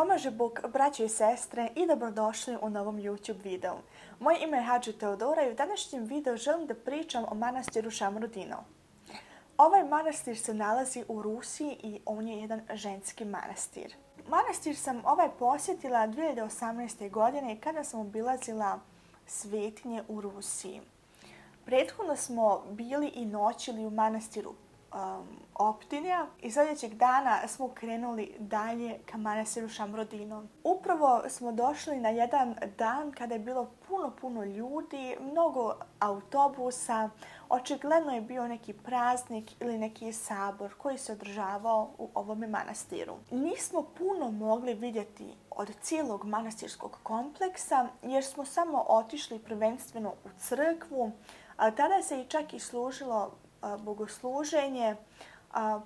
Pomaže Bog, braće i sestre, i dobrodošli u novom YouTube videu. Moje ime je Hadži Teodora i u današnjem videu želim da pričam o manastiru Šamrudino. Ovaj manastir se nalazi u Rusiji i on je jedan ženski manastir. Manastir sam posjetila 2018. godine kada sam obilazila svetinje u Rusiji. Prethodno smo bili i noćili u manastiru Optinja i sljedećeg dana smo krenuli dalje ka manastiru Šamrudino. Upravo smo došli na jedan dan kada je bilo puno ljudi, mnogo autobusa, očigledno je bio neki praznik ili neki sabor koji se održavao u ovome manastiru. Nismo puno mogli vidjeti od cijelog manastirskog kompleksa jer smo samo otišli prvenstveno u crkvu, a tada se i čak i služilo bogosluženje.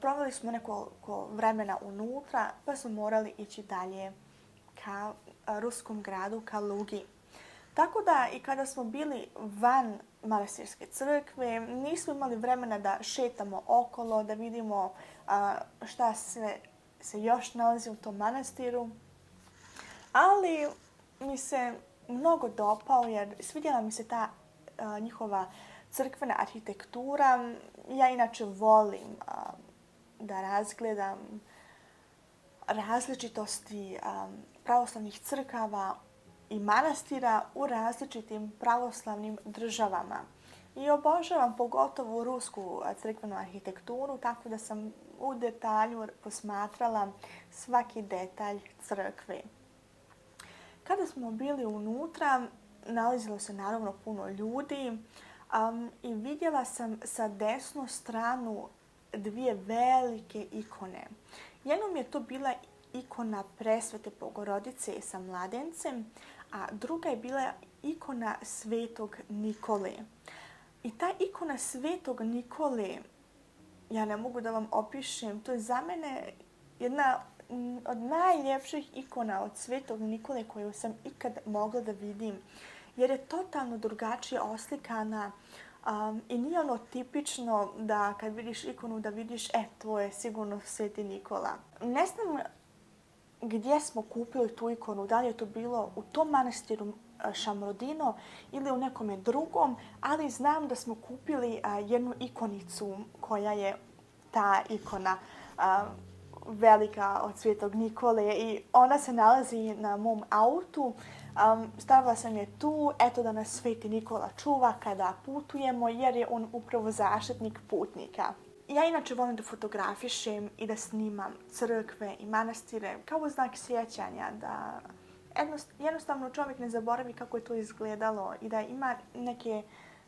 Proveli smo nekoliko vremena unutra pa smo morali ići dalje ka ruskom gradu, ka Lugi. Tako da i kada smo bili van manastirske crkve nismo imali vremena da šetamo okolo, da vidimo šta sve se još nalazi u tom manastiru. Ali mi se mnogo dopao jer svidjela mi se ta njihova crkvena arhitektura. Ja inače volim da razgledam različitosti pravoslavnih crkava i manastira u različitim pravoslavnim državama. I obožavam pogotovo rusku crkvenu arhitekturu, tako da sam u detalju posmatrala svaki detalj crkve. Kada smo bili unutra, nalazilo se naravno puno ljudi i vidjela sam sa desnu stranu dvije velike ikone. Jednom je to bila ikona Presvete Bogorodice sa mladencem, a druga je bila ikona Svetog Nikole. I ta ikona Svetog Nikole, ja ne mogu da vam opišem, to je za mene jedna od najljepših ikona od Svetog Nikole koju sam ikad mogla da vidim. Jer je totalno drugačije oslikana i nije ono tipično da kad vidiš ikonu da vidiš to je sigurno Sveti Nikola. Ne znam gdje smo kupili tu ikonu, da li je to bilo u tom manastiru Šamrudino ili u nekome drugom, ali znam da smo kupili jednu ikonicu koja je ta ikona velika od Svetog Nikole i ona se nalazi na mom autu. Stavila sam je tu, eto da nas Sveti Nikola čuva kada putujemo jer je on upravo zaštitnik putnika. Ja inače volim da fotografišem i da snimam crkve i manastire kao znak sjećanja, da jednostavno čovjek ne zaboravi kako je to izgledalo i da ima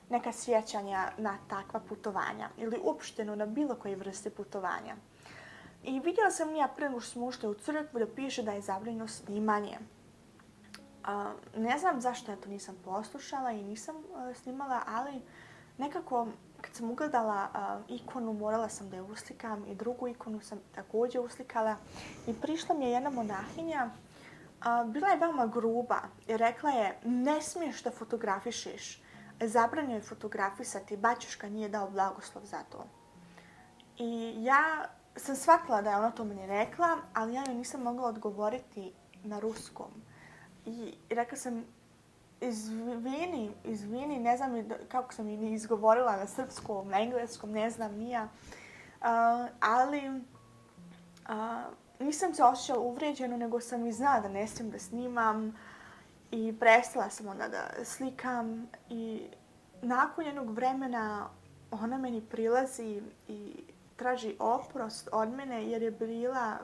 neka sjećanja na takva putovanja ili uopšteno na bilo koje vrste putovanja. I vidjela sam ja prije nego što smo ušli u crkvu da piše da je zabranjeno snimanje. Ne znam zašto ja to nisam poslušala i nisam snimala, ali nekako kad sam ugledala ikonu morala sam da je uslikam i drugu ikonu sam također uslikala. I prišla mi je jedna monahinja, bila je veoma gruba i rekla je ne smiješ da fotografišeš, zabranjeno je fotografisati, baćuška nije dao blagoslov za to. I ja sam shvatila da je ona to meni rekla, ali ja joj nisam mogla odgovoriti na ruskom. I rekla sam, izvini, ne znam kako sam ni izgovorila na srpskom, na engleskom, ne znam ni ja. Ali nisam se osjećala uvrijeđeno, nego sam i znala da ne smijem da snimam i prestala sam onda da slikam. I nakon jednog vremena ona meni prilazi i traži oprost od mene jer je bila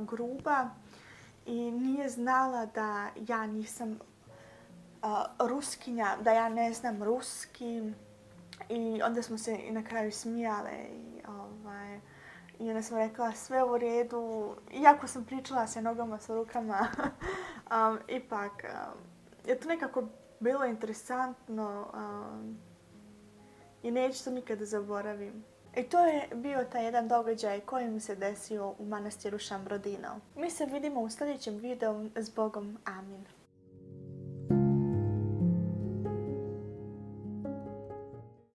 gruba i nije znala da ja nisam ruskinja, da ja ne znam ruski. I onda smo se na kraju smijale i onda sam rekla sve u redu. Iako sam pričala sa nogama, sa rukama, ipak je to nekako bilo interesantno i neću to nikada zaboravim. I to je bio taj jedan događaj koji mi se desio u manastiru Šamrudino. Mi se vidimo u sljedećem videu. S Bogom, amin.